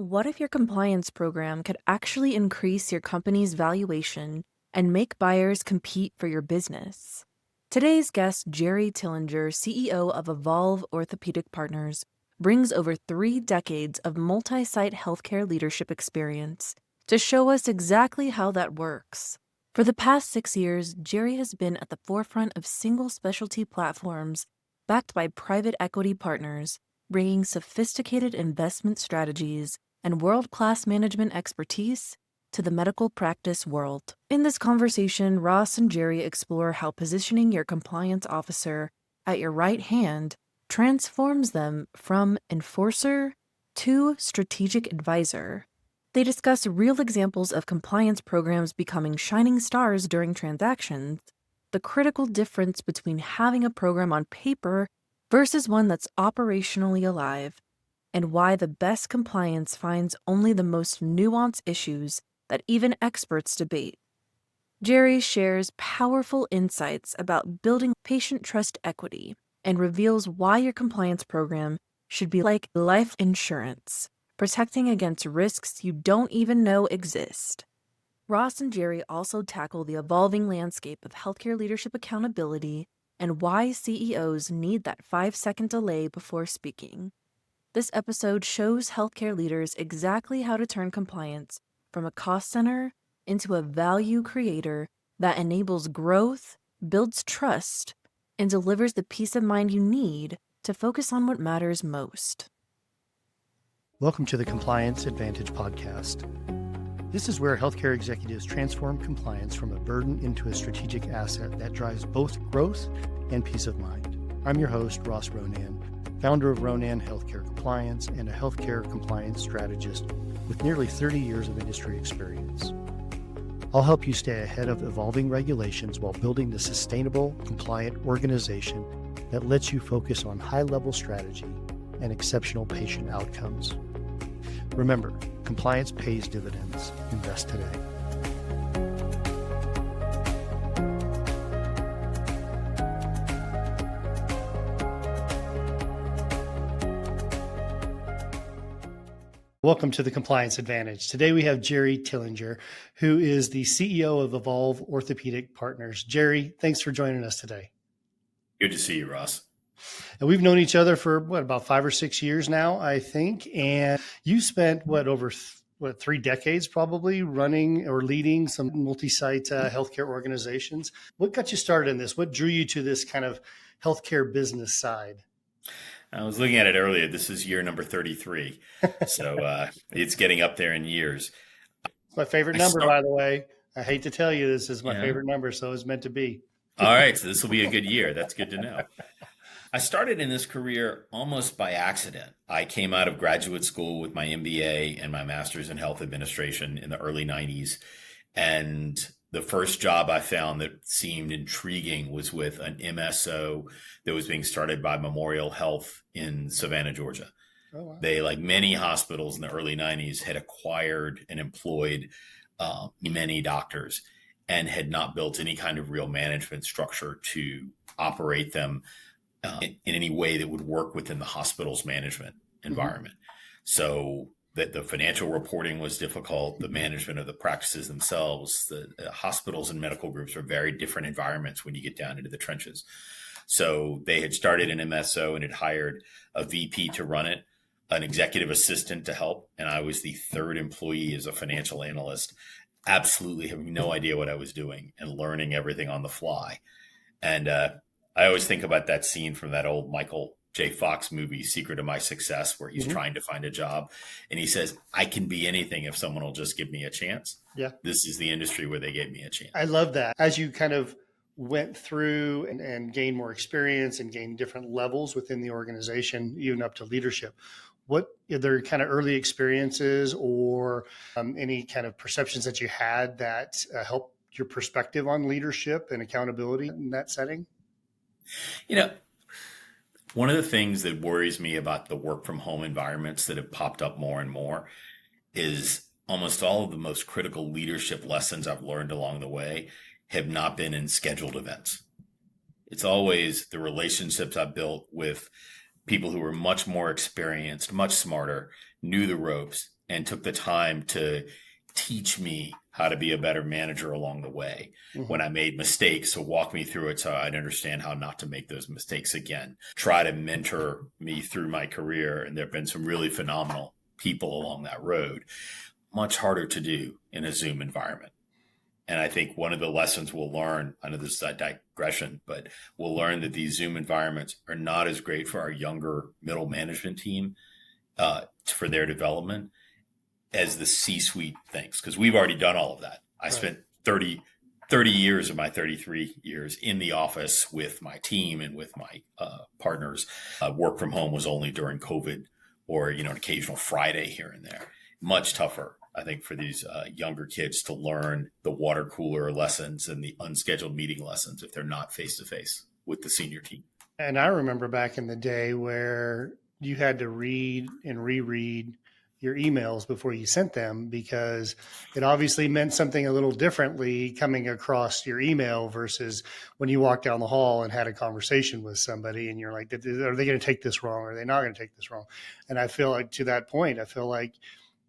What if your compliance program could actually increase your company's valuation and make buyers compete for your business? Today's guest, Jerry Tillinger, CEO of Evolve Orthopedic Partners, brings over 3 decades of multi-site healthcare leadership experience to show us exactly how that works. For the past 6 years, Jerry has been at the forefront of single specialty platforms backed by private equity partners, bringing sophisticated investment strategies and world-class management expertise to the medical practice world. In this conversation, Ross and Jerry explore how positioning your compliance officer at your right hand transforms them from enforcer to strategic advisor. They discuss real examples of compliance programs becoming shining stars during transactions, the critical difference between having a program on paper versus one that's operationally alive, and why the best compliance finds only the most nuanced issues that even experts debate. Jerry shares powerful insights about building patient trust equity and reveals why your compliance program should be like life insurance, protecting against risks you don't even know exist. Ross and Jerry also tackle the evolving landscape of healthcare leadership accountability and why CEOs need that 5-second delay before speaking. This episode shows healthcare leaders exactly how to turn compliance from a cost center into a value creator that enables growth, builds trust, and delivers the peace of mind you need to focus on what matters most. Welcome to the Compliance Advantage podcast. This is where healthcare executives transform compliance from a burden into a strategic asset that drives both growth and peace of mind. I'm your host, Ross Ronan, founder of Ronan Healthcare Compliance and a healthcare compliance strategist with nearly 30 years of industry experience. I'll help you stay ahead of evolving regulations while building the sustainable, compliant organization that lets you focus on high-level strategy and exceptional patient outcomes. Remember, compliance pays dividends. Invest today. Welcome to the Compliance Advantage. Today we have Jerry Tillinger, who is the CEO of Evolve Orthopedic Partners. Jerry, thanks for joining us today. Good to see you, Ross. And we've known each other for about 5 or 6 years now, I think. And you spent over 3 decades probably running or leading some multi-site healthcare organizations. What got you started in this? What drew you to this kind of healthcare business side? I was looking at it earlier. This is year number 33. So it's getting up there in years. It's my favorite number, by the way. I hate to tell you, this is my favorite number, so it's meant to be. All right. So this will be a good year. That's good to know. I started in this career almost by accident. I came out of graduate school with my MBA and my master's in health administration in the early 90s. And the first job I found that seemed intriguing was with an MSO that was being started by Memorial Health in Savannah, Georgia. Oh, wow. They, like many hospitals in the early 90s, had acquired and employed many doctors and had not built any kind of real management structure to operate them in any way that would work within the hospital's management environment. So that the financial reporting was difficult, the management of the practices themselves, the hospitals and medical groups are very different environments when you get down into the trenches. So they had started an MSO and had hired a VP to run it, an executive assistant to help, and I was the third employee as a financial analyst, absolutely having no idea what I was doing and learning everything on the fly. And I always think about that scene from that old Michael J. Fox movie, Secret of My Success, where he's trying to find a job. And he says, I can be anything if someone will just give me a chance. Yeah. This is the industry where they gave me a chance. I love that. As you kind of went through and gained more experience and gained different levels within the organization, even up to leadership, what are there kind of early experiences or any kind of perceptions that you had that helped your perspective on leadership and accountability in that setting? You know, one of the things that worries me about the work from home environments that have popped up more and more is almost all of the most critical leadership lessons I've learned along the way have not been in scheduled events. It's always the relationships I've built with people who were much more experienced, much smarter, knew the ropes, and took the time to teach me how to be a better manager along the way. When I made mistakes, so walk me through it so I'd understand how not to make those mistakes again. Try to mentor me through my career. And there have been some really phenomenal people along that road. Much harder to do in a Zoom environment. And I think one of the lessons we'll learn, I know this is a digression, but we'll learn that these Zoom environments are not as great for our younger middle management team for their development as the C-suite thinks, because we've already done all of that. I spent 30 years of my 33 years in the office with my team and with my partners. Work from home was only during COVID or, an occasional Friday here and there. Much tougher, I think, for these younger kids to learn the water cooler lessons and the unscheduled meeting lessons if they're not face-to-face with the senior team. And I remember back in the day where you had to read and reread your emails before you sent them, because it obviously meant something a little differently coming across your email versus when you walked down the hall and had a conversation with somebody and you're like, are they going to take this wrong? Or are they not going to take this wrong? And I feel like, to that point, I feel like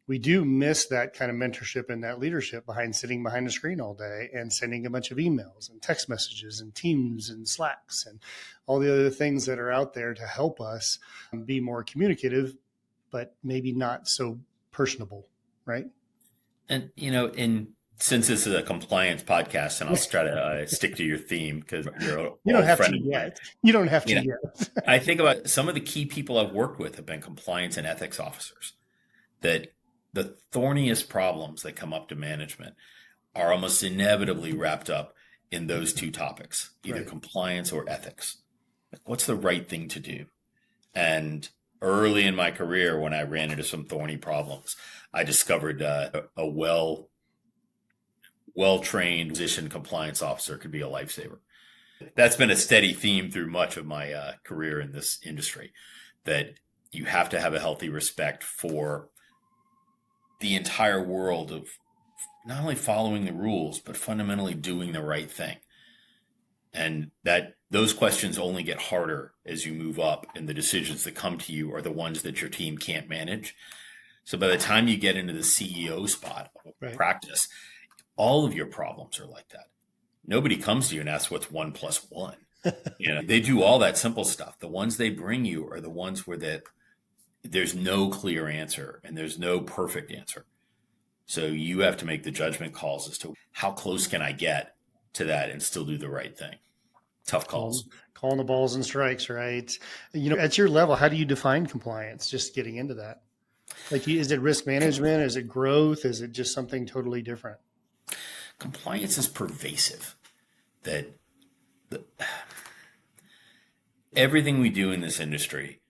we do miss that kind of mentorship and that leadership sitting behind a screen all day and sending a bunch of emails and text messages and Teams and Slacks and all the other things that are out there to help us be more communicative, but maybe not so personable, right? And, since this is a compliance podcast, and I'll try to stick to your theme because you're you don't old have friend to of mine. yet. You don't have to yet. I think about some of the key people I've worked with have been compliance and ethics officers. That the thorniest problems that come up to management are almost inevitably wrapped up in those two topics, either compliance or ethics. Like, what's the right thing to do? And early in my career, when I ran into some thorny problems, I discovered a well-trained physician compliance officer could be a lifesaver. That's been a steady theme through much of my career in this industry, that you have to have a healthy respect for the entire world of not only following the rules, but fundamentally doing the right thing. And that those questions only get harder as you move up, and the decisions that come to you are the ones that your team can't manage. So by the time you get into the CEO spot of practice, all of your problems are like that. Nobody comes to you and asks what's 1 + 1. They do all that simple stuff. The ones they bring you are the ones where there's no clear answer and there's no perfect answer. So you have to make the judgment calls as to how close can I get to that and still do the right thing. Tough calls. Calling the balls and strikes, right? At your level, how do you define compliance? Just getting into that. Like, is it risk management? Is it growth? Is it just something totally different? Compliance is pervasive. Everything we do in this industry,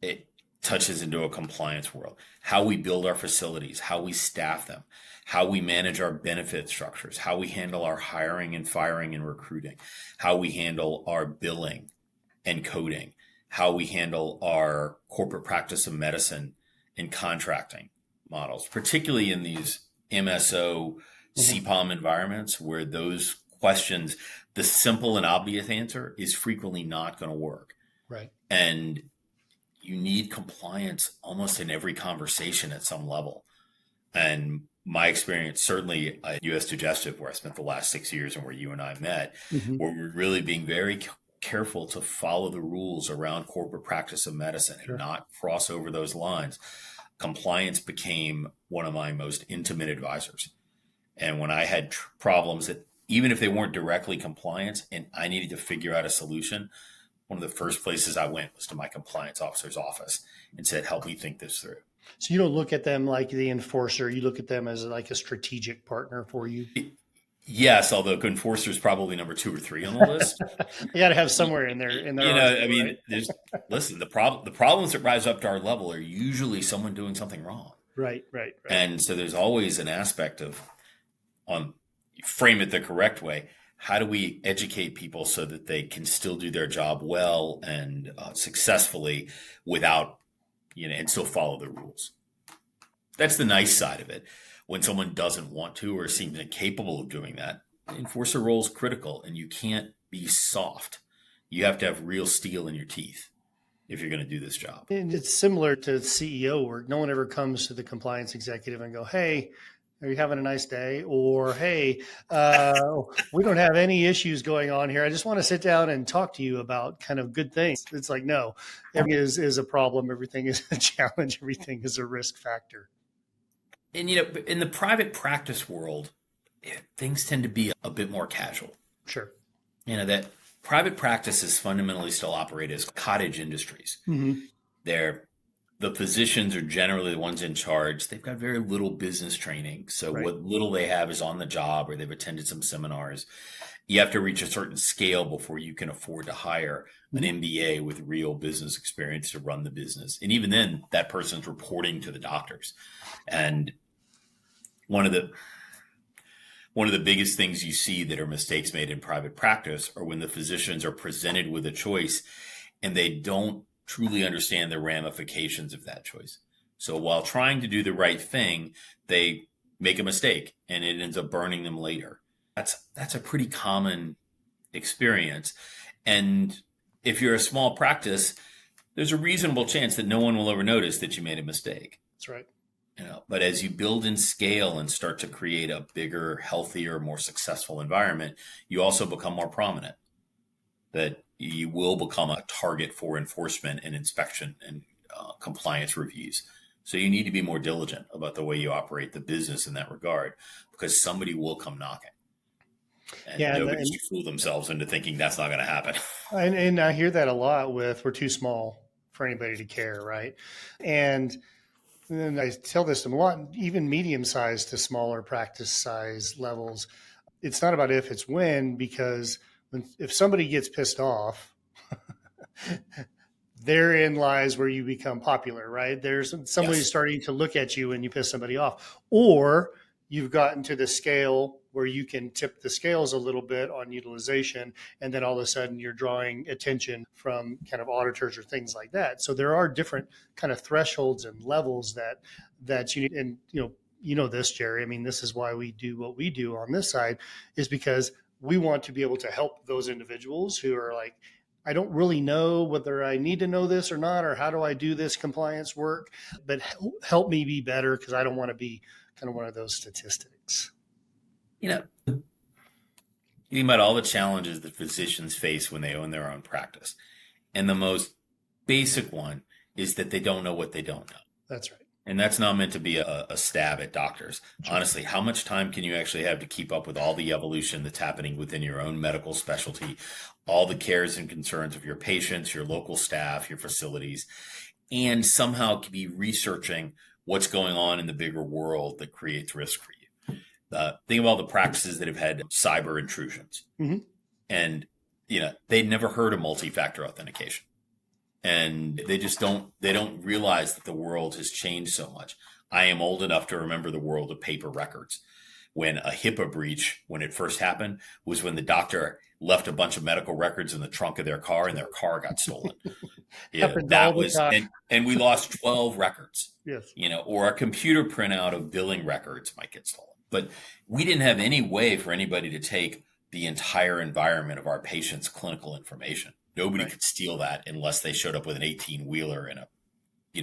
it touches into a compliance world. How we build our facilities, how we staff them, how we manage our benefit structures, how we handle our hiring and firing and recruiting, how we handle our billing and coding, how we handle our corporate practice of medicine and contracting models, particularly in these MSO, CPOM environments where those questions, the simple and obvious answer is frequently not going to work. Right. And you need compliance almost in every conversation at some level. And my experience, certainly at US Digestive, where I spent the last 6 years and where you and I met, where we're really being very careful to follow the rules around corporate practice of medicine and not cross over those lines. Compliance became one of my most intimate advisors. And when I had problems that, even if they weren't directly compliance and I needed to figure out a solution, one of the first places I went was to my compliance officer's office and said, help me think this through. So you don't look at them like the enforcer. You look at them as like a strategic partner for you. Yes, although enforcer is probably number 2 or 3 on the list. You got to have somewhere in there. Listen, the problems that rise up to our level are usually someone doing something wrong. Right. And so there's always an aspect of, frame it the correct way. How do we educate people so that they can still do their job well and successfully without, and still follow the rules? That's the nice side of it. When someone doesn't want to or seems incapable of doing that, the enforcer role is critical, and you can't be soft. You have to have real steel in your teeth. if you're going to do this job. And it's similar to CEO work. No one ever comes to the compliance executive and go, hey, are you having a nice day? Or, hey, we don't have any issues going on here. I just want to sit down and talk to you about kind of good things. It's like, no, everything is a problem. Everything is a challenge. Everything is a risk factor. And, you know, in the private practice world, things tend to be a bit more casual. Sure. You know, that private practices fundamentally still operate as cottage industries. Mm-hmm. The physicians are generally the ones in charge. They've got very little business training. So Right. what little they have is on the job, or they've attended some seminars. You have to reach a certain scale before you can afford to hire an MBA with real business experience to run the business. And even then, that person's reporting to the doctors. And one of the biggest things you see that are mistakes made in private practice are when the physicians are presented with a choice and they don't truly understand the ramifications of that choice. So while trying to do the right thing, they make a mistake and it ends up burning them later. That's a pretty common experience. And if you're a small practice, there's a reasonable chance that no one will ever notice that you made a mistake. That's right. You know, but as you build in scale and start to create a bigger, healthier, more successful environment, you also become more prominent. That you will become a target for enforcement and inspection and compliance reviews. So you need to be more diligent about the way you operate the business in that regard, because somebody will come knocking. And nobody should fool themselves into thinking that's not going to happen. And I hear that a lot with, we're too small for anybody to care, right? And I tell this to a lot, even medium-sized to smaller practice size levels. It's not about if, it's when, because if somebody gets pissed off, therein lies where you become popular, right? There's somebody starting to look at you and you piss somebody off, or you've gotten to the scale where you can tip the scales a little bit on utilization, and then all of a sudden you're drawing attention from kind of auditors or things like that. So there are different kind of thresholds and levels that you need. And you know this, Jerry. I mean, this is why we do what we do on this side, is because we want to be able to help those individuals who are like, I don't really know whether I need to know this or not, or how do I do this compliance work, but help me be better, because I don't want to be kind of one of those statistics. You know, think about all the challenges that physicians face when they own their own practice. And the most basic one is that they don't know what they don't know. That's right. And that's not meant to be a stab at doctors. Sure. Honestly, how much time can you actually have to keep up with all the evolution that's happening within your own medical specialty, all the cares and concerns of your patients, your local staff, your facilities, and somehow be researching what's going on in the bigger world that creates risk for you? Think of all the practices that have had cyber intrusions. Mm-hmm. And, they'd never heard of multi-factor authentication. And they don't realize that the world has changed so much. I am old enough to remember the world of paper records. When a HIPAA breach, when it first happened, was when the doctor left a bunch of medical records in the trunk of their car and their car got stolen. That was, and we lost 12 records. Yes. Or a computer printout of billing records might get stolen. But we didn't have any way for anybody to take the entire environment of our patient's clinical information. Nobody could steal that unless they showed up with an 18-wheeler and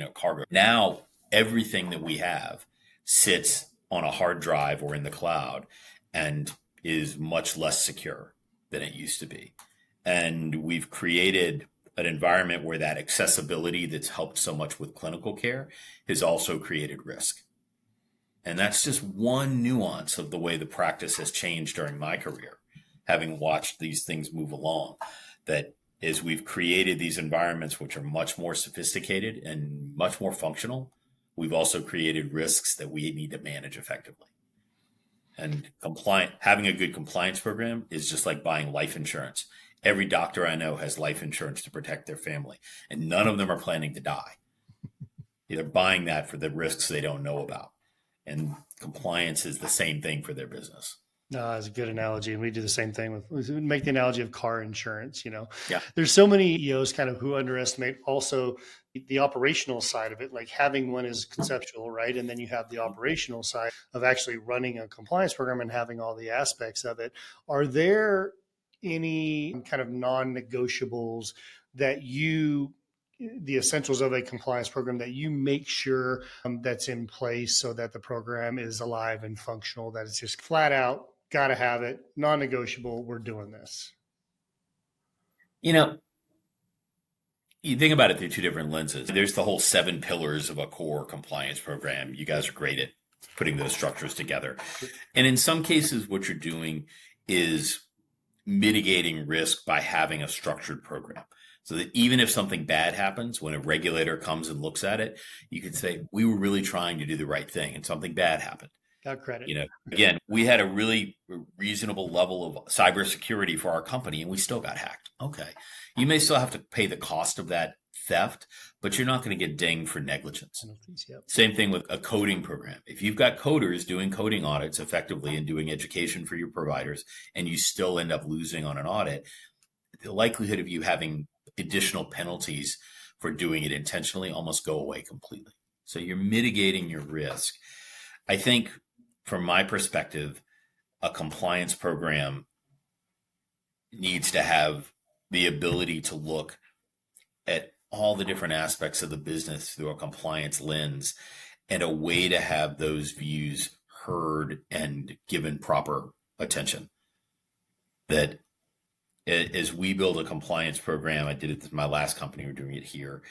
a cargo. Now, everything that we have sits on a hard drive or in the cloud and is much less secure than it used to be. And we've created an environment where that accessibility that's helped so much with clinical care has also created risk. And that's just one nuance of the way the practice has changed during my career, having watched these things move along, that is we've created these environments which are much more sophisticated and much more functional. We've also created risks that we need to manage effectively. And having a good compliance program is just like buying life insurance. Every doctor I know has life insurance to protect their family, and none of them are planning to die. They're buying that for the risks they don't know about. And compliance is the same thing for their business. No, that's a good analogy. And we do the same thing we make the analogy of car insurance. Yeah. There's so many EOs kind of who underestimate also the operational side of it. Like having one is conceptual, right? And then you have the operational side of actually running a compliance program and having all the aspects of it. Are there any kind of non-negotiables that you the essentials of a compliance program that you make sure that's in place so that the program is alive and functional, that it's just flat out, got to have it, non-negotiable, we're doing this? You know, you think about it through two different lenses. There's the whole 7 pillars of a core compliance program. You guys are great at putting those structures together. And in some cases, what you're doing is mitigating risk by having a structured program. So that even if something bad happens, when a regulator comes and looks at it, you could say, we were really trying to do the right thing and something bad happened. Got credit. Again, we had a really reasonable level of cybersecurity for our company and we still got hacked. Okay. You may still have to pay the cost of that theft, but you're not going to get dinged for negligence. Yep. Same thing with a coding program. If you've got coders doing coding audits effectively and doing education for your providers, and you still end up losing on an audit, the likelihood of you having additional penalties for doing it intentionally almost go away completely. So you're mitigating your risk. I think from my perspective, a compliance program needs to have the ability to look at all the different aspects of the business through a compliance lens and a way to have those views heard and given proper attention. That as we build a compliance program, I did it with my last company, we're doing it here.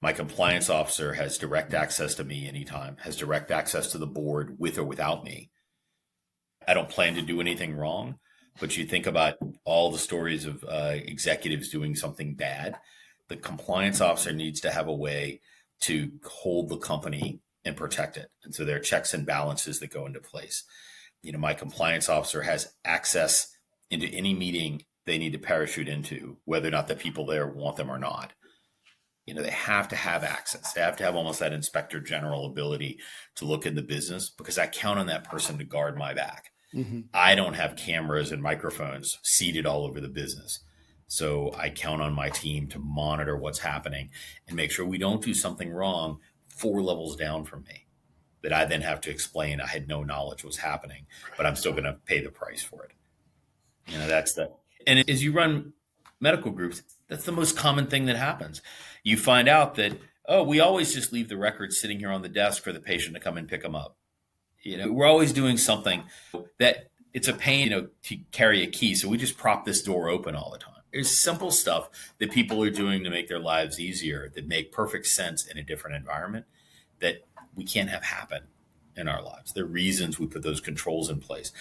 My compliance officer has direct access to me anytime, has direct access to the board with or without me. I don't plan to do anything wrong, but you think about all the stories of executives doing something bad. The compliance officer needs to have a way to hold the company and protect it. And so there are checks and balances that go into place. My compliance officer has access into any meeting they need to parachute into, whether or not the people there want them or not. They have to have access. They have to have almost that inspector general ability to look in the business, because I count on that person to guard my back. Mm-hmm. I don't have cameras and microphones seated all over the business. So I count on my team to monitor what's happening and make sure we don't do something wrong 4 levels down from me that I then have to explain I had no knowledge was happening, but I'm still going to pay the price for it. And as you run medical groups, that's the most common thing that happens. You find out that, we always just leave the records sitting here on the desk for the patient to come and pick them up. We're always doing something that it's a pain, to carry a key. So we just prop this door open all the time. There's simple stuff that people are doing to make their lives easier that make perfect sense in a different environment that we can't have happen in our lives. There are reasons we put those controls in place,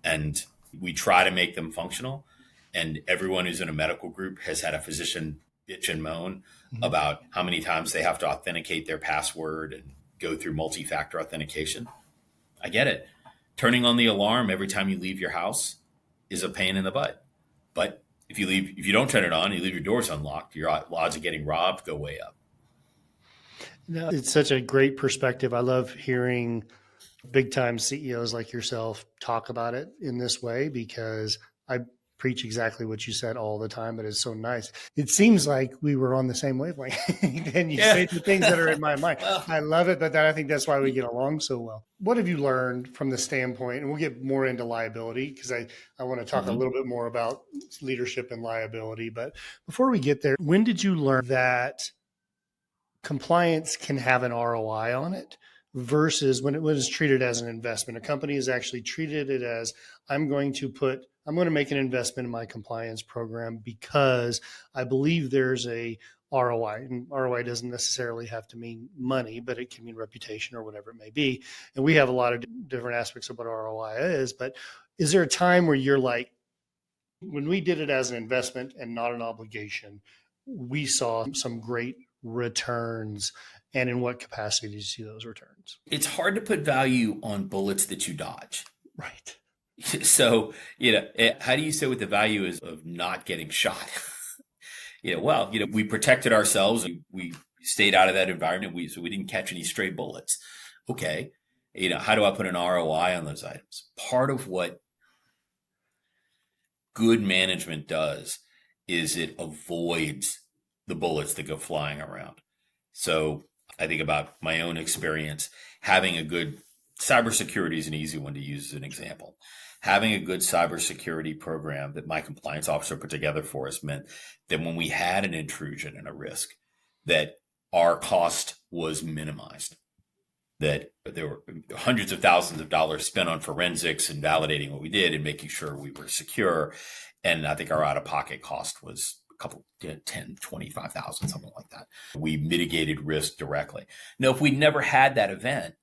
and we try to make them functional. And everyone who's in a medical group has had a physician bitch and moan about how many times they have to authenticate their password and go through multi-factor authentication. I get it. Turning on the alarm every time you leave your house is a pain in the butt. But if you don't turn it on, you leave your doors unlocked, your odds of getting robbed go way up. No, it's such a great perspective. I love hearing big time CEOs like yourself talk about it in this way, because I preach exactly what you said all the time, but it's so nice. It seems like we were on the same wavelength and you say the things that are in my mind. Well, I love it, but I think that's why we get along so well. What have you learned from the standpoint, and we'll get more into liability, because I want to talk a little bit more about leadership and liability. But before we get there, when did you learn that compliance can have an ROI on it versus when it was treated as an investment? A company has actually treated it as, I'm going to make an investment in my compliance program because I believe there's a ROI. And ROI doesn't necessarily have to mean money, but it can mean reputation or whatever it may be. And we have a lot of different aspects of what ROI is. But is there a time where you're like, when we did it as an investment and not an obligation, we saw some great returns? And in what capacity do you see those returns? It's hard to put value on bullets that you dodge. Right. So, how do you say what the value is of not getting shot? We protected ourselves. We stayed out of that environment. So we didn't catch any stray bullets. Okay. How do I put an ROI on those items? Part of what good management does is it avoids the bullets that go flying around. So I think about my own experience. Having a good cybersecurity is an easy one to use as an example. Having a good cybersecurity program that my compliance officer put together for us meant that when we had an intrusion and a risk, that our cost was minimized, that there were hundreds of thousands of dollars spent on forensics and validating what we did and making sure we were secure. And I think our out-of-pocket cost was a couple, 10, 25,000, something like that. We mitigated risk directly. Now, if we never had that event,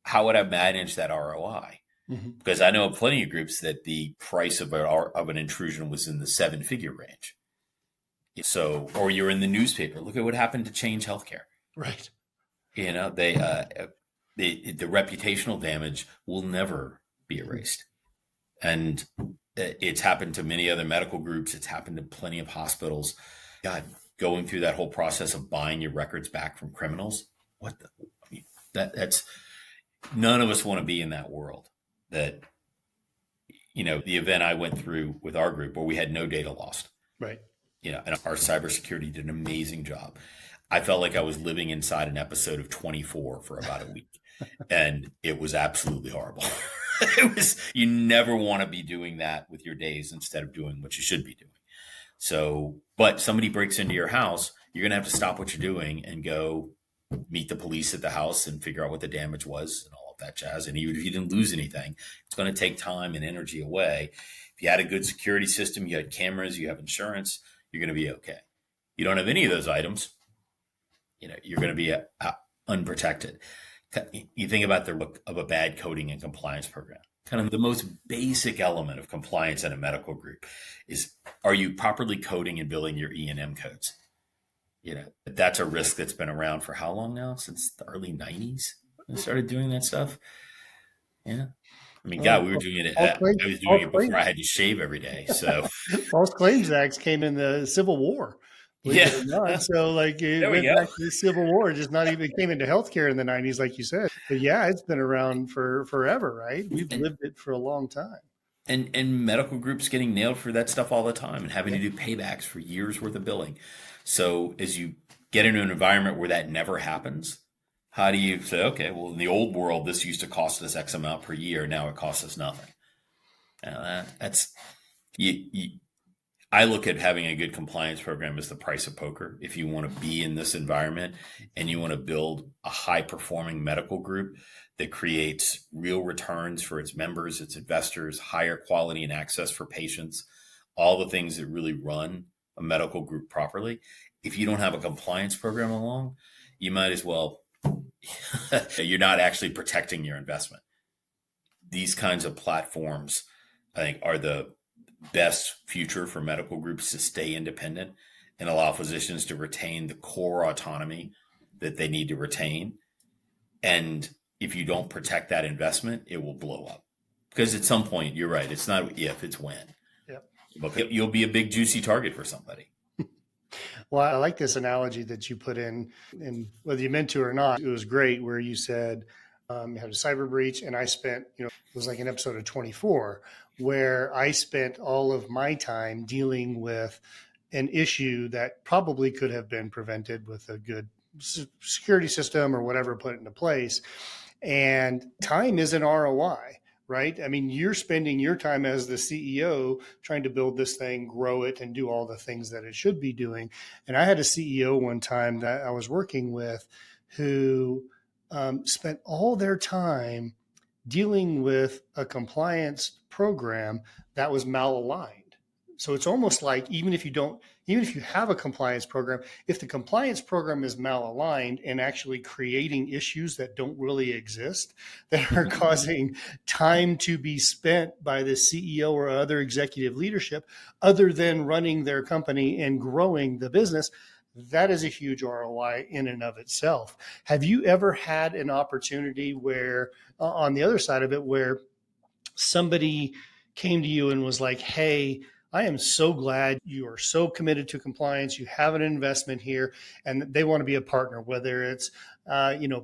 how would I manage that ROI? Mm-hmm. Because I know plenty of groups that the price of an intrusion was in the 7-figure range. So, or you're in the newspaper. Look at what happened to Change Healthcare. Right. You know, the reputational damage will never be erased. And it's happened to many other medical groups. It's happened to plenty of hospitals. God, going through that whole process of buying your records back from criminals. What the, I mean, that's none of us want to be in that world. That, you know, the event I went through with our group where we had no data lost. Right. You know, and our cybersecurity did an amazing job. I felt like I was living inside an episode of 24 for about a week, and it was absolutely horrible. You never want to be doing that with your days instead of doing what you should be doing. So, but somebody breaks into your house, you're going to have to stop what you're doing and go meet the police at the house and figure out what the damage was and all of that jazz. And even if you didn't lose anything, it's going to take time and energy away. If you had a good security system, you had cameras, you have insurance, you're going to be okay. You don't have any of those items, you know, you're going to be unprotected. You think about the look of a bad coding and compliance program. Kind of the most basic element of compliance in a medical group is, are you properly coding and billing your E&M codes? You know, that's a risk that's been around for how long now? Since the early 90s we started doing that stuff. Yeah. I mean, God, we were doing it. I was doing it before I had to shave every day. So False Claims Acts came in the Civil War. Yeah. It or not. So like it went back to the Civil War, just not even came into healthcare in the 90s, like you said. But yeah, it's been around for forever, right? We've lived it for a long time. And medical groups getting nailed for that stuff all the time and having to do paybacks for years worth of billing. So as you get into an environment where that never happens, how do you say, okay, well, in the old world, this used to cost us X amount per year. Now it costs us nothing. That's I look at having a good compliance program as the price of poker. If you want to be in this environment and you want to build a high performing medical group that creates real returns for its members, its investors, higher quality and access for patients, all the things that really run a medical group properly. If you don't have a compliance program along, you might as well, you're not actually protecting your investment. These kinds of platforms, I think, are the best future for medical groups to stay independent and allow physicians to retain the core autonomy that they need to retain. And if you don't protect that investment, it will blow up. Because at some point, you're right, it's not if, it's when. Yep. You'll be a big juicy target for somebody. Well, I like this analogy that you put in, and whether you meant to or not, it was great where you said you had a cyber breach, and I spent, it was like an episode of 24 where I spent all of my time dealing with an issue that probably could have been prevented with a good security system or whatever put into place. And time is an ROI. Right? I mean, you're spending your time as the CEO trying to build this thing, grow it, and do all the things that it should be doing. And I had a CEO one time that I was working with who spent all their time dealing with a compliance program that was malaligned. So it's almost like even if you have a compliance program, if the compliance program is malaligned and actually creating issues that don't really exist, that are causing time to be spent by the CEO or other executive leadership, other than running their company and growing the business, that is a huge ROI in and of itself. Have you ever had an opportunity where, on the other side of it, where somebody came to you and was like, hey, I am so glad you are so committed to compliance. You have an investment here, and they want to be a partner, whether it's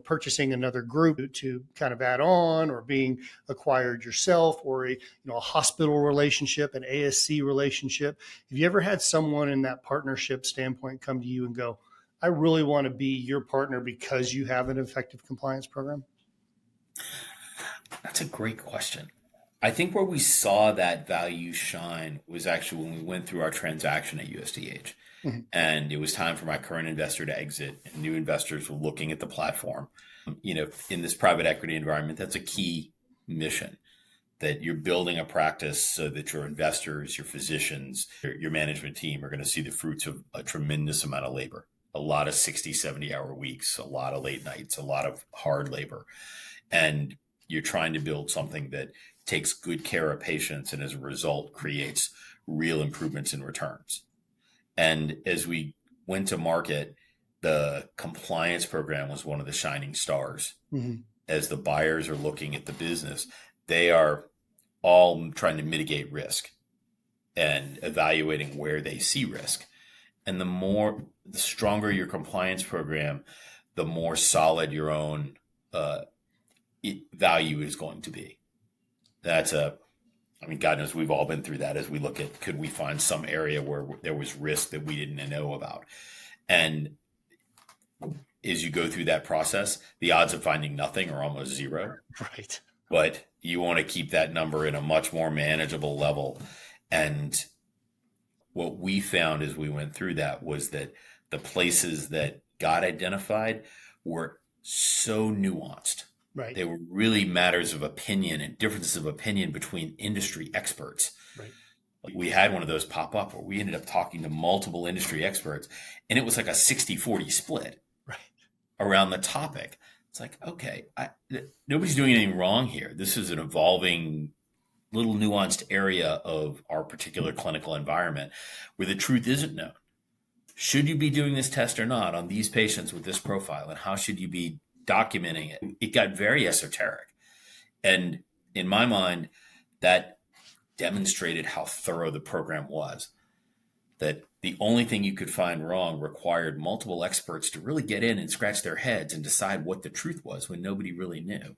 purchasing another group to kind of add on, or being acquired yourself, or a hospital relationship, an ASC relationship. Have you ever had someone in that partnership standpoint come to you and go, I really want to be your partner because you have an effective compliance program? That's a great question. I think where we saw that value shine was actually when we went through our transaction at USDH. Mhm. And it was time for my current investor to exit, and new investors were looking at the platform. In this private equity environment, that's a key mission, that you're building a practice so that your investors, your physicians, your management team are going to see the fruits of a tremendous amount of labor, a lot of 60, 70-hour weeks, a lot of late nights, a lot of hard labor. And you're trying to build something that takes good care of patients and as a result creates real improvements in returns. And as we went to market, the compliance program was one of the shining stars. Mhm. As the buyers are looking at the business, they are all trying to mitigate risk and evaluating where they see risk. And the stronger your compliance program, the more solid your own uh, value is going to be. I mean, God knows we've all been through that as we look at, could we find some area where there was risk that we didn't know about? And as you go through that process, the odds of finding nothing are almost zero. Right. But you want to keep that number in a much more manageable level. And what we found as we went through that was that the places that got identified were so nuanced. Right. They were really matters of opinion and differences of opinion between industry experts. Right. Like, we had one of those pop up where we ended up talking to multiple industry experts, and it was like a 60-40 split Right. around the topic. It's like, okay, nobody's doing anything wrong here. This is an evolving little nuanced area of our particular clinical environment where the truth isn't known. Should you be doing this test or not on these patients with this profile? And how should you be documenting it? It got very esoteric. And in my mind, that demonstrated how thorough the program was. That the only thing you could find wrong required multiple experts to really get in and scratch their heads and decide what the truth was when nobody really knew.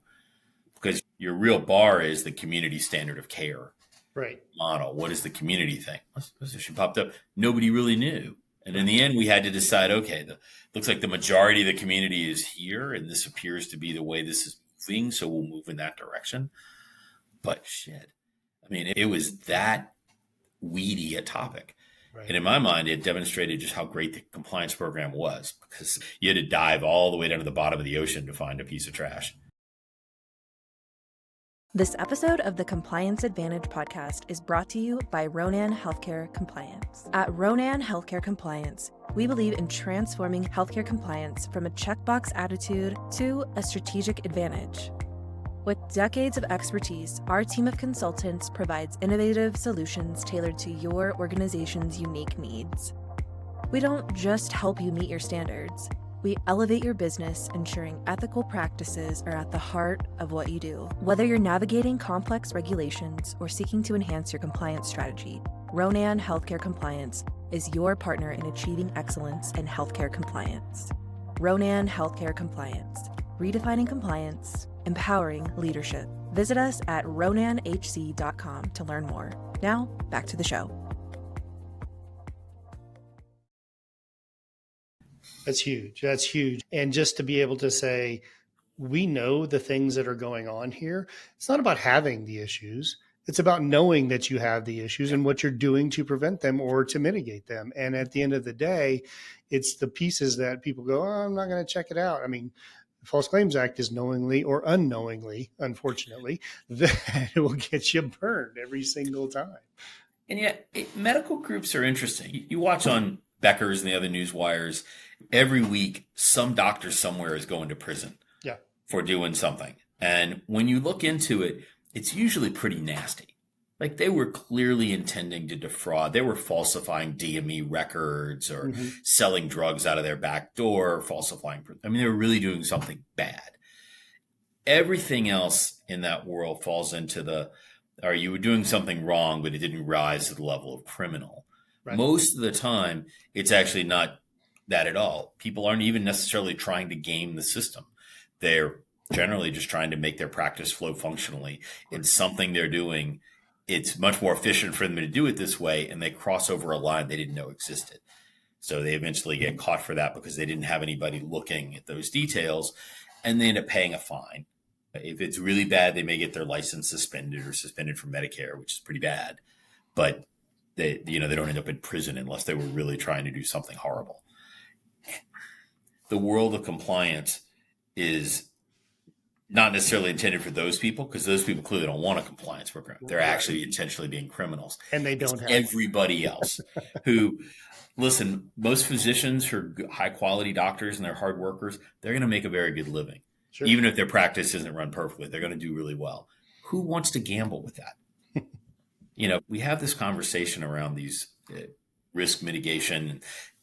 Because your real bar is the community standard of care Right. model. What is the community thing? This issue popped up. Nobody really knew. And in the end, we had to decide, okay, looks like the majority of the community is here, and this appears to be the way this is moving, so we'll move in that direction. But shit, I mean, it was that weedy a topic. Right. And in my mind, it demonstrated just how great the compliance program was, because you had to dive all the way down to the bottom of the ocean to find a piece of trash. This episode of the Compliance Advantage podcast is brought to you by Ronan Healthcare Compliance. At Ronan Healthcare Compliance, we believe in transforming healthcare compliance from a checkbox attitude to a strategic advantage. With decades of expertise, our team of consultants provides innovative solutions tailored to your organization's unique needs. We don't just help you meet your standards. We elevate your business, ensuring ethical practices are at the heart of what you do. Whether you're navigating complex regulations or seeking to enhance your compliance strategy, Ronan Healthcare Compliance is your partner in achieving excellence in healthcare compliance. Ronan Healthcare Compliance, redefining compliance, empowering leadership. Visit us at ronanhc.com to learn more. Now, back to the show. That's huge. That's huge. And just to be able to say, we know the things that are going on here. It's not about having the issues. It's about knowing that you have the issues and what you're doing to prevent them or to mitigate them. And at the end of the day, it's the pieces that people go, oh, I'm not going to check it out. I mean, the False Claims Act is knowingly or unknowingly, unfortunately, that it will get you burned every single time. And yet, medical groups are interesting. You watch on Becker's and the other news wires, every week, some doctor somewhere is going to prison for doing something. And when you look into it, it's usually pretty nasty. Like, they were clearly intending to defraud. They were falsifying DME records or selling drugs out of their back door, falsifying. I mean, they were really doing something bad. Everything else in that world falls into or you were doing something wrong, but it didn't rise to the level of criminal. Right. Most of the time, it's actually not that at all. People aren't even necessarily trying to game the system. They're generally just trying to make their practice flow functionally. It's something they're doing. It's much more efficient for them to do it this way, and they cross over a line they didn't know existed. So they eventually get caught for that because they didn't have anybody looking at those details, and they end up paying a fine. If it's really bad, they may get their license suspended or suspended from Medicare, which is pretty bad. But they don't end up in prison unless they were really trying to do something horrible. The world of compliance is not necessarily intended for those people, because those people clearly don't want a compliance program. They're actually intentionally being criminals. And they It's don't have everybody else who, listen, most physicians who are high quality doctors and they're hard workers, they're going to make a very good living. Sure. Even if their practice isn't run perfectly, they're going to do really well. Who wants to gamble with that? We have this conversation around these risk mitigation,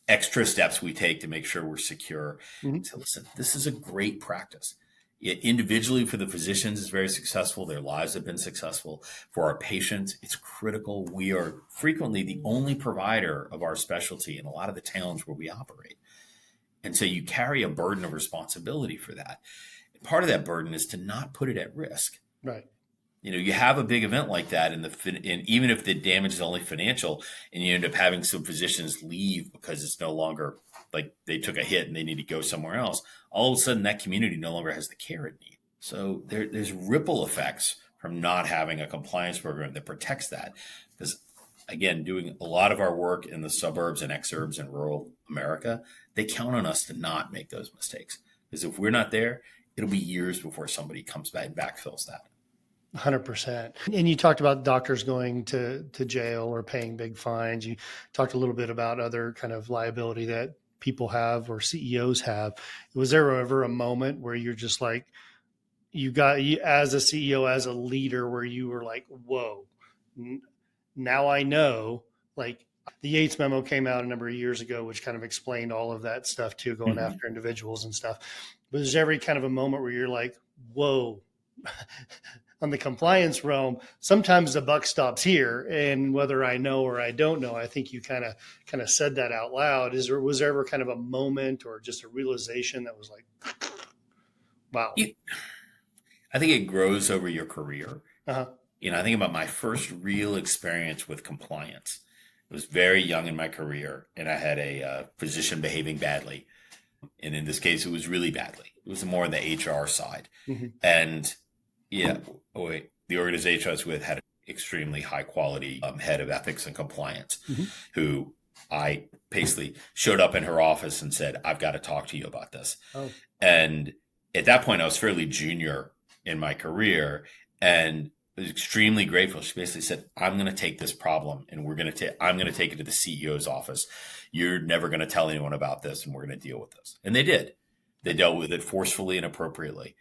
extra steps we take to make sure we're secure. Mm-hmm. So listen, this is a great practice. Individually, for the physicians, it's very successful. Their lives have been successful. For our patients, it's critical. We are frequently the only provider of our specialty in a lot of the towns where we operate. And so you carry a burden of responsibility for that. And part of that burden is to not put it at risk. Right. You have a big event like that, and even if the damage is only financial, and you end up having some physicians leave because it's no longer like they took a hit and they need to go somewhere else, all of a sudden that community no longer has the care it needs. So there's ripple effects from not having a compliance program that protects that. Because again, doing a lot of our work in the suburbs and exurbs in rural America, they count on us to not make those mistakes. Because if we're not there, it'll be years before somebody comes back and backfills that. 100%. And you talked about doctors going to jail or paying big fines. You talked a little bit about other kind of liability that people have or CEOs have. Was there ever a moment where you're just like, you as a CEO, as a leader, where you were like, whoa, now I know, like the Yates memo came out a number of years ago, which kind of explained all of that stuff too, going after individuals and stuff. But there's every kind of a moment where you're like, whoa, on the compliance realm, sometimes the buck stops here. And whether I know or I don't know, I think you kind of said that out loud. Was there ever kind of a moment or just a realization that was like, wow? I think it grows over your career. Uh-huh. I think about my first real experience with compliance. I was very young in my career, and I had a physician behaving badly. And in this case, it was really badly. It was more on the HR side. Mm-hmm. And the organization I was with had an extremely high quality head of ethics and compliance, mm-hmm. who I basically showed up in her office and said, I've got to talk to you about this. Oh. And at that point, I was fairly junior in my career and was extremely grateful. She basically said, I'm going to take this problem and I'm going to take it to the CEO's office. You're never going to tell anyone about this, and we're going to deal with this. And they did. They dealt with it forcefully and appropriately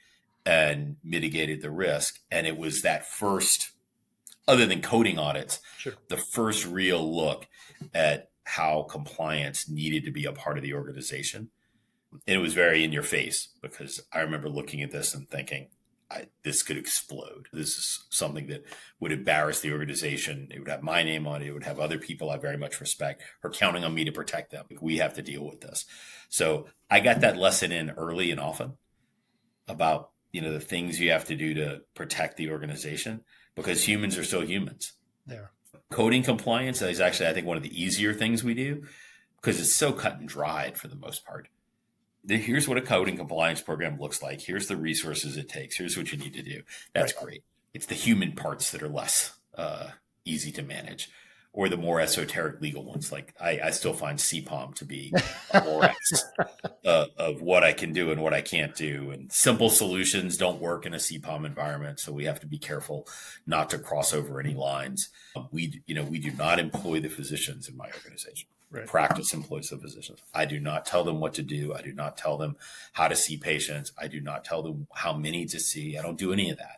and mitigated the risk. And it was that first, other than coding audits, sure, the first real look at how compliance needed to be a part of the organization. And it was very in your face, because I remember looking at this and thinking, this could explode. This is something that would embarrass the organization. It would have my name on it. It would have other people I very much respect are counting on me to protect them. We have to deal with this. So I got that lesson in early and often about, the things you have to do to protect the organization, because humans are still humans. There. Coding compliance is actually, I think, one of the easier things we do, because it's so cut and dried for the most part. Here's what a coding compliance program looks like. Here's the resources it takes. Here's what you need to do. That's right. Great. It's the human parts that are less easy to manage, or the more esoteric legal ones. Like I still find CPOM to be a morass of what I can do and what I can't do. And simple solutions don't work in a CPOM environment. So we have to be careful not to cross over any lines. We do not employ the physicians in my organization. Right. Practice employs the physicians. I do not tell them what to do. I do not tell them how to see patients. I do not tell them how many to see. I don't do any of that.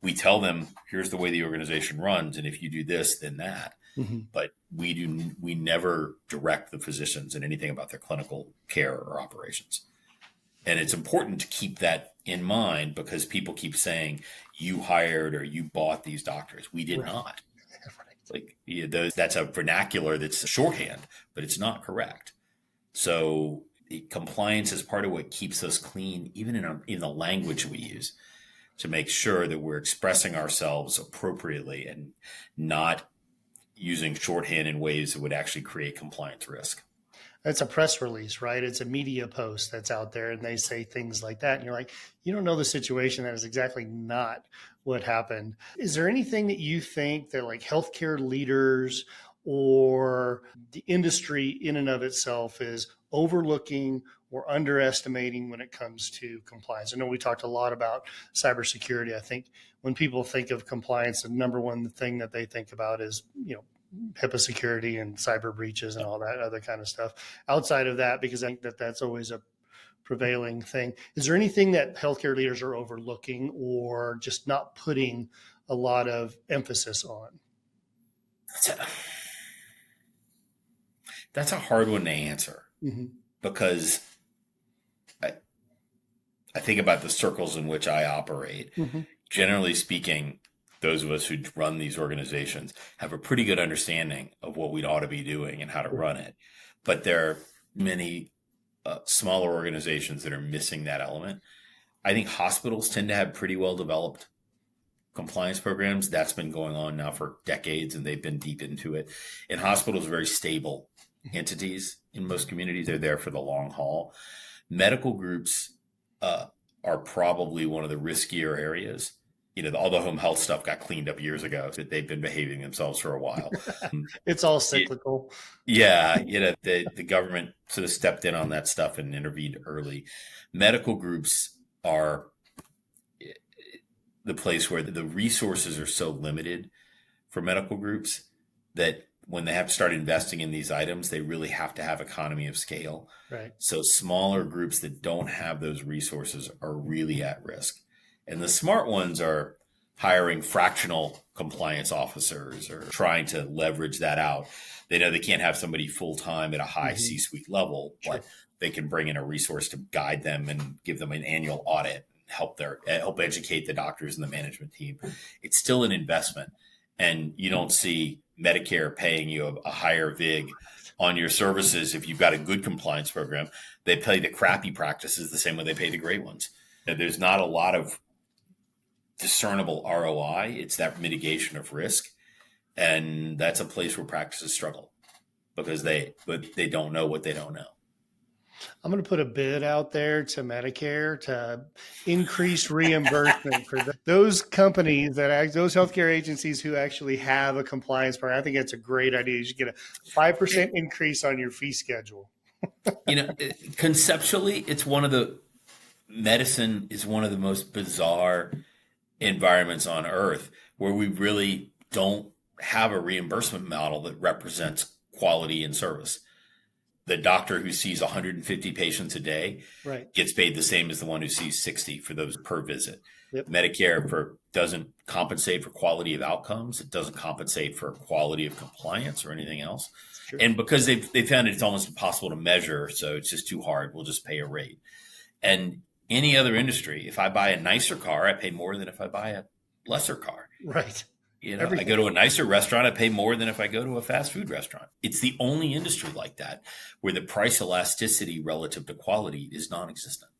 We tell them, here's the way the organization runs, and if you do this, then that. Mm-hmm. But we never direct the physicians in anything about their clinical care or operations. And it's important to keep that in mind, because people keep saying you hired or you bought these doctors. We did not. Like that's a vernacular that's a shorthand, but it's not correct. So compliance is part of what keeps us clean, even in the language we use, to make sure that we're expressing ourselves appropriately and not using shorthand in ways that would actually create compliance risk. It's a press release, right? It's a media post that's out there and they say things like that. And you're like, you don't know the situation. That is exactly not what happened. Is there anything that you think that like healthcare leaders or the industry in and of itself is overlooking or underestimating when it comes to compliance? I know we talked a lot about cybersecurity. I think when people think of compliance, the number one thing that they think about is, HIPAA security and cyber breaches and all that other kind of stuff. Outside of that, because I think that that's always a prevailing thing. Is there anything that healthcare leaders are overlooking or just not putting a lot of emphasis on? That's a hard one to answer Mm-hmm. because I think about the circles in which I operate. Mm-hmm. Generally speaking, those of us who run these organizations have a pretty good understanding of what we'd ought to be doing and how to run it. But there are many smaller organizations that are missing that element. I think hospitals tend to have pretty well developed compliance programs. That's been going on now for decades, and they've been deep into it. And hospitals are very stable entities in most communities. They're there for the long haul. Medical groups are probably one of the riskier areas. All the home health stuff got cleaned up years ago. That they've been behaving themselves for a while. It's all cyclical. Yeah, the government sort of stepped in on that stuff and intervened early. Medical groups are the place where the resources are so limited for medical groups that when they have to start investing in these items, they really have to have economy of scale. Right. So smaller groups that don't have those resources are really at risk. And the smart ones are hiring fractional compliance officers or trying to leverage that out. They know they can't have somebody full time at a high Mm-hmm. C-suite level, Sure. but they can bring in a resource to guide them and give them an annual audit, help educate the doctors and the management team. It's still an investment, and you don't see Medicare paying you a higher VIG on your services if you've got a good compliance program. They pay the crappy practices the same way they pay the great ones. There's not a lot of discernible ROI. It's that mitigation of risk. And that's a place where practices struggle because they don't know what they don't know. I'm going to put a bid out there to Medicare to increase reimbursement for those companies those healthcare agencies who actually have a compliance program. I think that's a great idea. You should get a 5% increase on your fee schedule. Conceptually, medicine is one of the most bizarre environments on earth where we really don't have a reimbursement model that represents quality and service. The doctor who sees 150 patients a day Right. gets paid the same as the one who sees 60 for those per visit. Yep. Medicare doesn't compensate for quality of outcomes. It doesn't compensate for quality of compliance or anything else. Sure. And because they found it's almost impossible to measure, so it's just too hard. We'll just pay a rate. And any other industry, if I buy a nicer car, I pay more than if I buy a lesser car. Right. I go to a nicer restaurant, I pay more than if I go to a fast food restaurant. It's the only industry like that where the price elasticity relative to quality is non-existent.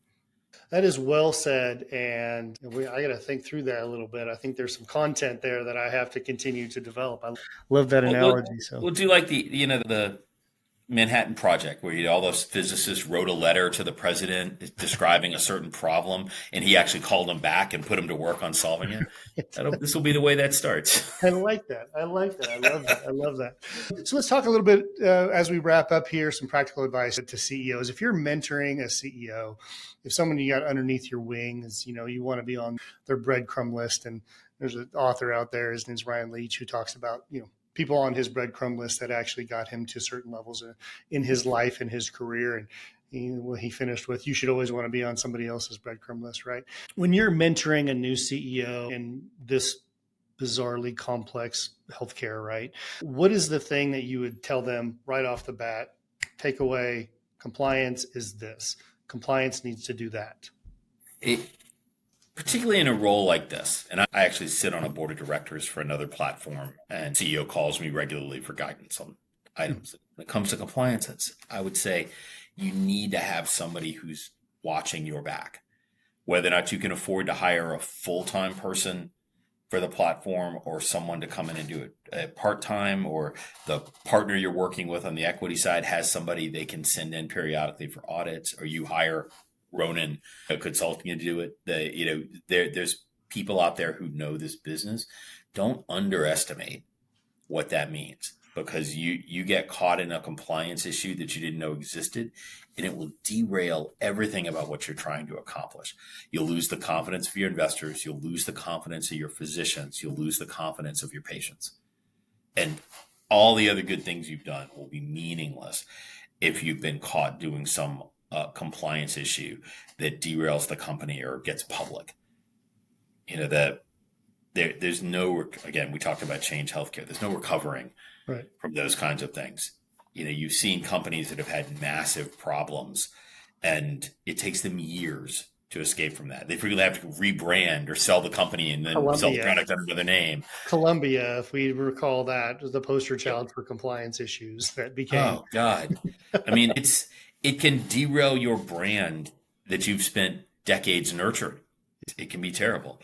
That is well said. And I got to think through that a little bit. I think there's some content there that I have to continue to develop. I love that analogy. We'll do like the Manhattan Project, where all those physicists wrote a letter to the president describing a certain problem, and he actually called them back and put them to work on solving it. This will be the way that starts. I like that. I love that. I love that. So let's talk a little bit as we wrap up here, some practical advice to CEOs. If you're mentoring a CEO, if someone you got underneath your wing is, you want to be on their breadcrumb list, and there's an author out there, his name's Ryan Leach, who talks about, people on his breadcrumb list that actually got him to certain levels in his life and his career. And he finished with, you should always want to be on somebody else's breadcrumb list, right? When you're mentoring a new CEO in this bizarrely complex healthcare, right? What is the thing that you would tell them right off the bat? Take away, compliance is this. Compliance needs to do that. Particularly in a role like this, and I actually sit on a board of directors for another platform, and CEO calls me regularly for guidance on items. When it comes to compliance, I would say you need to have somebody who's watching your back. Whether or not you can afford to hire a full-time person for the platform or someone to come in and do it part-time, or the partner you're working with on the equity side has somebody they can send in periodically for audits, or you hire Ronan consulting to do it. There's people out there who know this business. Don't underestimate what that means, because you get caught in a compliance issue that you didn't know existed, and it will derail everything about what you're trying to accomplish. You'll lose the confidence of your investors, you'll lose the confidence of your physicians, you'll lose the confidence of your patients, and all the other good things you've done will be meaningless if you've been caught doing some compliance issue that derails the company or gets public. That there's no, again, we talked about Change Healthcare. There's no recovering Right. from those kinds of things. You've seen companies that have had massive problems, and it takes them years to escape from that. They frequently have to rebrand or sell the company and then sell the product under another name. Columbia, if we recall, that was the poster child Yep. for compliance issues that became. Oh God. I mean, it can derail your brand that you've spent decades nurturing. It can be terrible.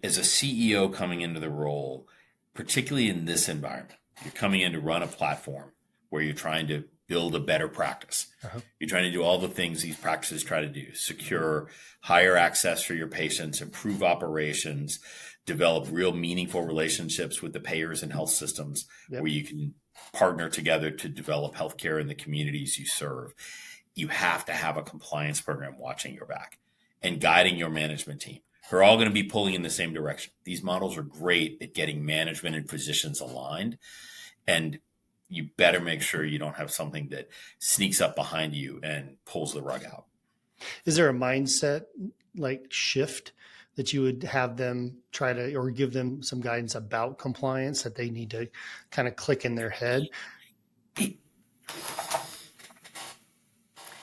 As a CEO coming into the role, particularly in this environment, you're coming in to run a platform where you're trying to build a better practice. Uh-huh. You're trying to do all the things these practices try to do: secure higher access for your patients, improve operations, develop real meaningful relationships with the payers and health systems. Yep. Where you can partner together to develop healthcare in the communities you serve. You have to have a compliance program watching your back and guiding your management team. We're all going to be pulling in the same direction. These models are great at getting management and physicians aligned, and you better make sure you don't have something that sneaks up behind you and pulls the rug out. Is there a mindset shift that you would have them try to, or give them some guidance about compliance that they need to kind of click in their head?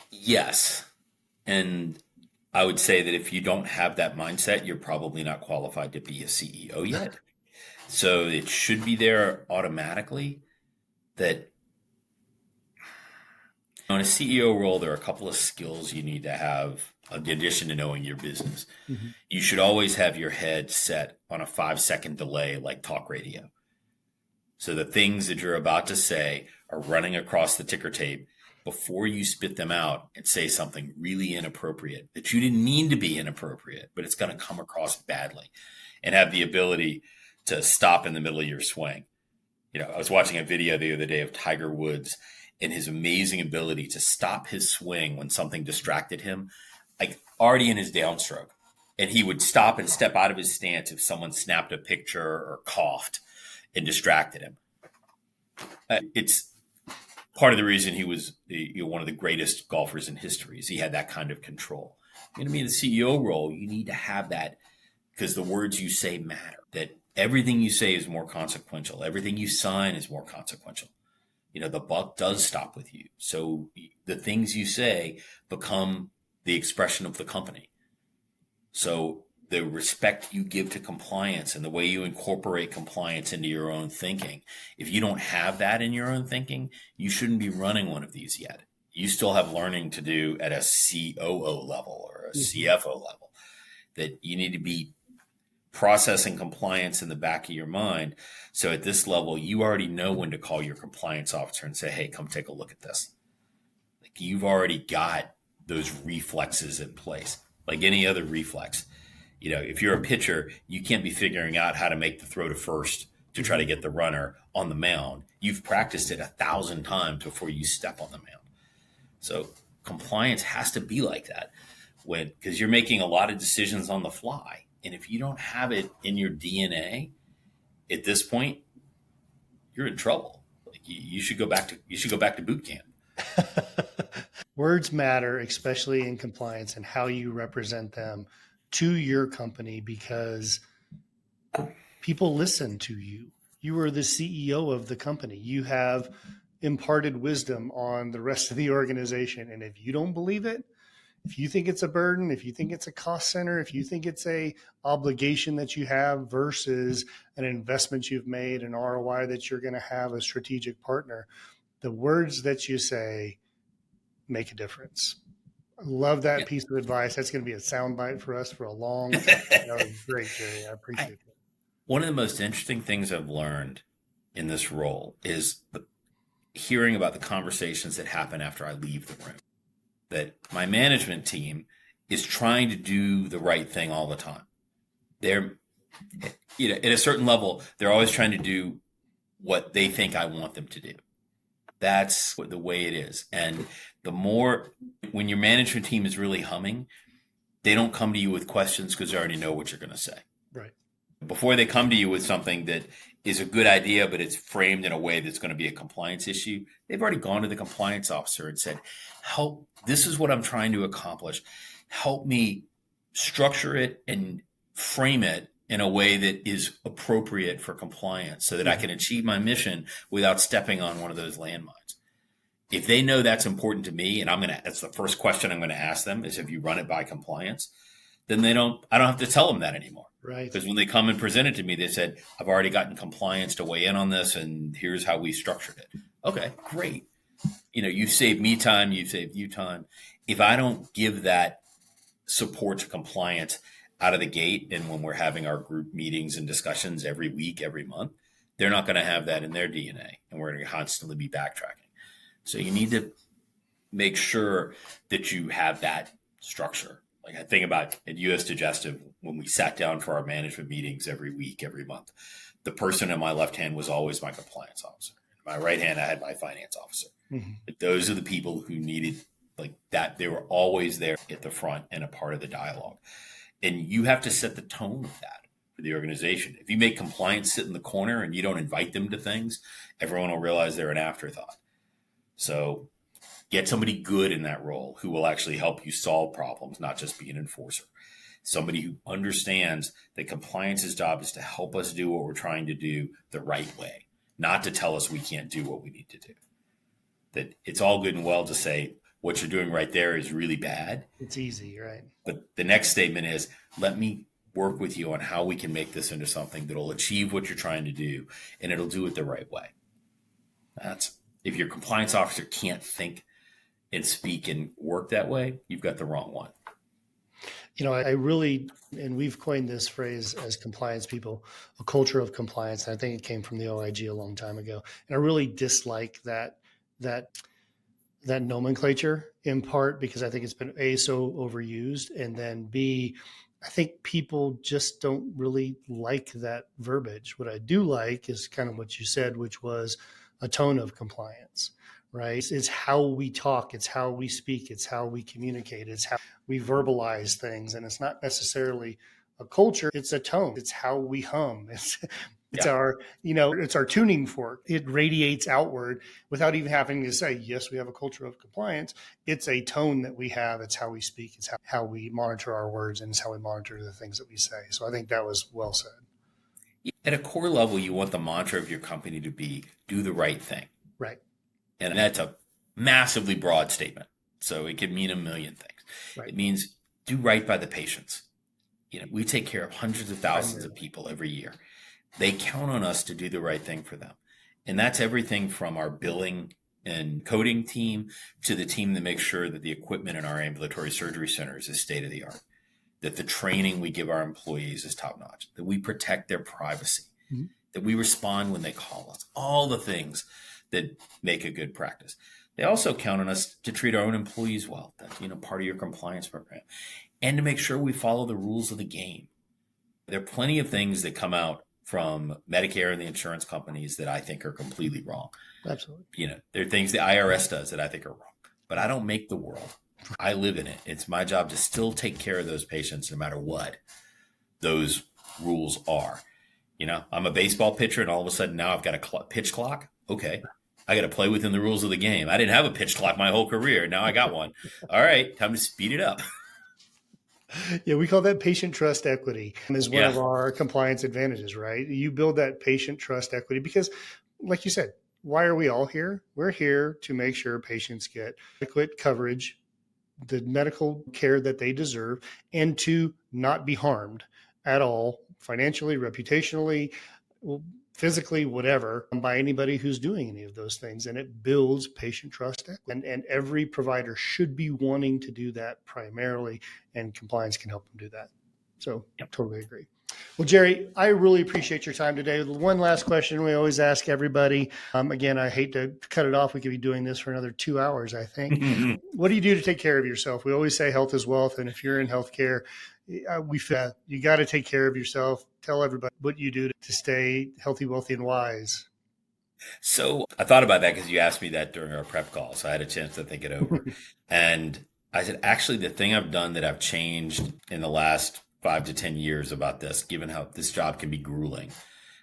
Yes. And I would say that if you don't have that mindset, you're probably not qualified to be a CEO yet. So it should be there automatically. That in a CEO role, there are a couple of skills you need to have in addition to knowing your business. Mm-hmm. You should always have your head set on a 5-second delay, like talk radio. So the things that you're about to say are running across the ticker tape before you spit them out and say something really inappropriate that you didn't mean to be inappropriate, but it's going to come across badly, and have the ability to stop in the middle of your swing. I was watching a video the other day of Tiger Woods and his amazing ability to stop his swing when something distracted him, like already in his downstroke. And he would stop and step out of his stance if someone snapped a picture or coughed and distracted him. It's part of the reason he was one of the greatest golfers in history, is he had that kind of control. In the CEO role, you need to have that, because the words you say matter. That everything you say is more consequential. Everything you sign is more consequential. The buck does stop with you. So the things you say become the expression of the company. So the respect you give to compliance and the way you incorporate compliance into your own thinking, if you don't have that in your own thinking, you shouldn't be running one of these yet. You still have learning to do at a COO level or a CFO level, that you need to be processing compliance in the back of your mind. So at this level, you already know when to call your compliance officer and say, hey, come take a look at this. Like, you've already got those reflexes in place, like any other reflex. If you're a pitcher, you can't be figuring out how to make the throw to first to try to get the runner on the mound. You've practiced it 1,000 times before you step on the mound. So compliance has to be like that, because you're making a lot of decisions on the fly. And if you don't have it in your DNA at this point, you're in trouble. Like, you should go back to boot camp. Words matter, especially in compliance, and how you represent them to your company, because people listen to you. You are the CEO of the company. You have imparted wisdom on the rest of the organization. And if you don't believe it, if you think it's a burden, if you think it's a cost center, if you think it's a obligation that you have versus an investment you've made, an ROI that you're going to have, a strategic partner, the words that you say make a difference. I love that piece of advice. That's going to be a soundbite for us for a long time. That was great, Jerry. I I, appreciate that. one of the most interesting things I've learned in this role is hearing about the conversations that happen after I leave the room. That my management team is trying to do the right thing all the time. They're, at a certain level, they're always trying to do what they think I want them to do. That's the way it is. And the more, when your management team is really humming, they don't come to you with questions because they already know what you're going to say. Right. Before they come to you with something that is a good idea, but it's framed in a way that's going to be a compliance issue, they've already gone to the compliance officer and said, help, this is what I'm trying to accomplish. Help me structure it and frame it in a way that is appropriate for compliance so that I can achieve my mission without stepping on one of those landmines. If they know that's important to me, and that's the first question I'm going to ask them is, have you run it by compliance? Then I don't have to tell them that anymore. Right. Because when they come and present it to me, they said, I've already gotten compliance to weigh in on this, and here's how we structured it. Okay, great. You saved me time, you saved you time. If I don't give that support to compliance out of the gate, and when we're having our group meetings and discussions every week, every month, they're not going to have that in their DNA, and we're going to constantly be backtracking. So you need to make sure that you have that structure. Like I think about at US Digestive, when we sat down for our management meetings every week, every month, the person in my left hand was always my compliance officer. In my right hand, I had my finance officer. But those are the people who needed like that. They were always there at the front and a part of the dialogue. And you have to set the tone of that for the organization. If you make compliance sit in the corner and you don't invite them to things, everyone will realize they're an afterthought. So get somebody good in that role who will actually help you solve problems, not just be an enforcer. Somebody who understands that compliance's job is to help us do what we're trying to do the right way, not to tell us we can't do what we need to do. That it's all good and well to say what you're doing right there is really bad. It's easy, right? But the next statement is, let me work with you on how we can make this into something that'll achieve what you're trying to do, and it'll do it the right way. If your compliance officer can't think and speak and work that way, you've got the wrong one. I really, and we've coined this phrase as compliance people, a culture of compliance. And I think it came from the OIG a long time ago. And I really dislike that nomenclature in part because I think it's been A, so overused, and then B, I think people just don't really like that verbiage. What I do like is kind of what you said, which was a tone of compliance, right? It's how we talk, it's how we speak, it's how we communicate, it's how we verbalize things. And it's not necessarily a culture, it's a tone. It's how we hum. It's our, it's our tuning fork. It radiates outward without even having to say, yes, we have a culture of compliance. It's a tone that we have. It's how we speak. It's how we monitor our words, and it's how we monitor the things that we say. So I think that was well said. At a core level, you want the mantra of your company to be do the right thing. Right. And that's a massively broad statement. So it can mean a million things. Right. It means do right by the patients. We take care of hundreds of thousands of people every year. They count on us to do the right thing for them. And that's everything from our billing and coding team to the team that makes sure that the equipment in our ambulatory surgery centers is state of the art, that the training we give our employees is top notch, that we protect their privacy, that we respond when they call us, all the things that make a good practice. They also count on us to treat our own employees well. That's, part of your compliance program, and to make sure we follow the rules of the game. There are plenty of things that come out from Medicare and the insurance companies that I think are completely wrong. Absolutely. There are things the IRS does that I think are wrong, but I don't make the world. I live in it. It's my job to still take care of those patients no matter what those rules are. I'm a baseball pitcher, and all of a sudden now I've got a pitch clock. Okay. I got to play within the rules of the game. I didn't have a pitch clock my whole career. Now I got one. All right. Time to speed it up. Yeah, we call that patient trust equity as one of our compliance advantages, right? You build that patient trust equity because, like you said, why are we all here? We're here to make sure patients get adequate coverage, the medical care that they deserve, and to not be harmed at all, financially, reputationally, physically, whatever, by anybody who's doing any of those things. And it builds patient trust. And every provider should be wanting to do that primarily, and compliance can help them do that. So totally agree. Well, Jerry, I really appreciate your time today. One last question we always ask everybody. Again, I hate to cut it off. We could be doing this for another 2 hours, I think. What do you do to take care of yourself? We always say health is wealth. And if you're in healthcare, we feel you got to take care of yourself. Tell everybody what you do to stay healthy, wealthy, and wise. So I thought about that because you asked me that during our prep call. So I had a chance to think it over. And I said, actually, the thing I've done that I've changed in the last 5 to 10 years about this, given how this job can be grueling.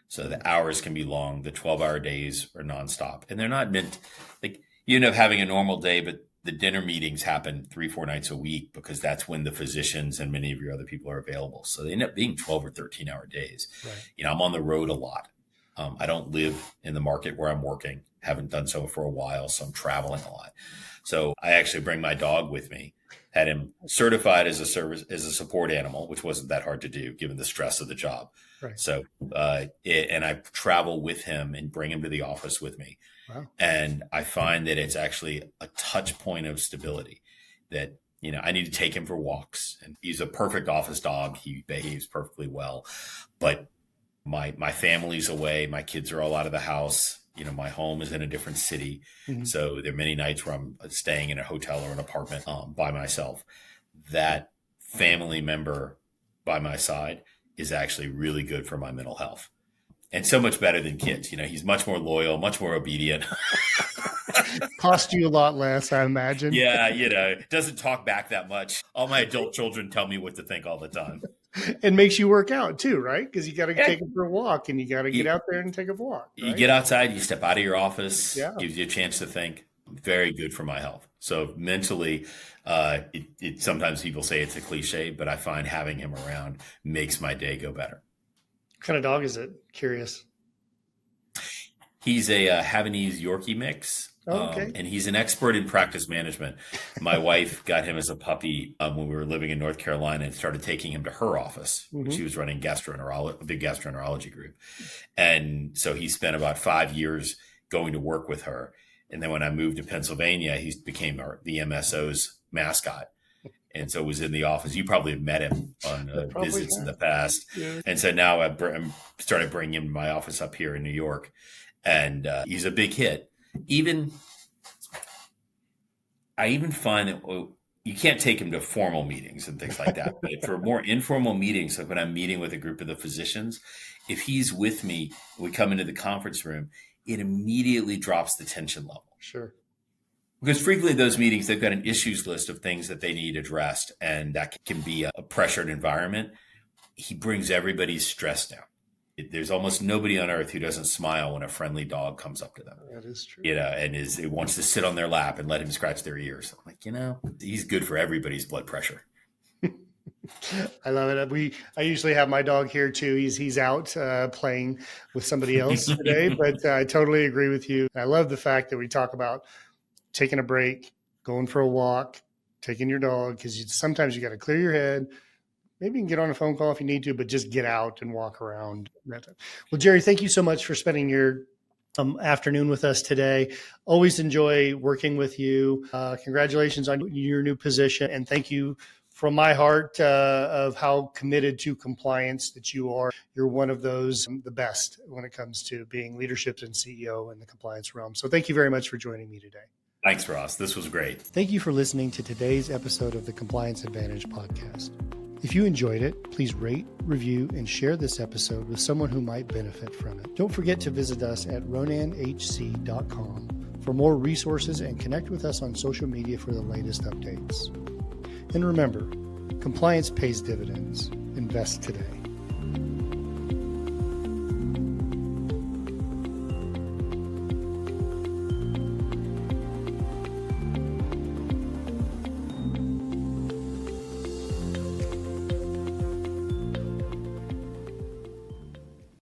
So the hours can be long, the 12-hour days are nonstop. And they're not meant, like, you end up having a normal day, but the dinner meetings happen 3-4 nights a week because that's when the physicians and many of your other people are available. So they end up being 12 or 13-hour days. Right. I'm on the road a lot. I don't live in the market where I'm working, haven't done so for a while, so I'm traveling a lot. So I actually bring my dog with me. Had him certified as a support animal, which wasn't that hard to do given the stress of the job. Right. So, and I travel with him and bring him to the office with me. Wow. And I find that it's actually a touch point of stability that, I need to take him for walks, and he's a perfect office dog. He behaves perfectly well, but my family's away. My kids are all out of the house. My home is in a different city. Mm-hmm. So there are many nights where I'm staying in a hotel or an apartment by myself. That family member by my side is actually really good for my mental health, and so much better than kids. He's much more loyal, much more obedient. Cost you a lot less, I imagine. Yeah, doesn't talk back that much. All my adult children tell me what to think all the time. It makes you work out too, right? Because you got to take them for a walk, and you got to get out there and take a walk. Right? You get outside, you step out of your office, gives you a chance to think. Very good for my health. So mentally, sometimes people say it's a cliche, but I find having him around makes my day go better. What kind of dog is it? Curious. He's a Havanese Yorkie mix. Okay. And he's an expert in practice management. My wife got him as a puppy when we were living in North Carolina and started taking him to her office. Mm-hmm. She was running a big gastroenterology group. And so he spent about 5 years going to work with her. And then when I moved to Pennsylvania, he became the MSO's mascot. And so was in the office. You probably have met him on visits in the past. Yeah. And so now I'm started bringing him to my office up here in New York. And he's a big hit. I even find that you can't take him to formal meetings and things like that. But for more informal meetings, like when I'm meeting with a group of the physicians, if he's with me, we come into the conference room, it immediately drops the tension level. Sure. Because frequently those meetings, they've got an issues list of things that they need addressed, and that can be a pressured environment. He brings everybody's stress down. There's almost nobody on earth who doesn't smile when a friendly dog comes up to them. That is true. And it wants to sit on their lap and let him scratch their ears. I'm like, he's good for everybody's blood pressure. I love it. I usually have my dog here too. He's out playing with somebody else today, but I totally agree with you. I love the fact that we talk about taking a break, going for a walk, taking your dog, because sometimes you got to clear your head. Maybe you can get on a phone call if you need to, but just get out and walk around. Well, Jerry, thank you so much for spending your afternoon with us today. Always enjoy working with you. Congratulations on your new position. And thank you from my heart of how committed to compliance that you are. You're one of those, the best when it comes to being leadership and CEO in the compliance realm. So thank you very much for joining me today. Thanks, Ross. This was great. Thank you for listening to today's episode of the Compliance Advantage podcast. If you enjoyed it, please rate, review, and share this episode with someone who might benefit from it. Don't forget to visit us at ronanhc.com for more resources and connect with us on social media for the latest updates. And remember, compliance pays dividends. Invest today.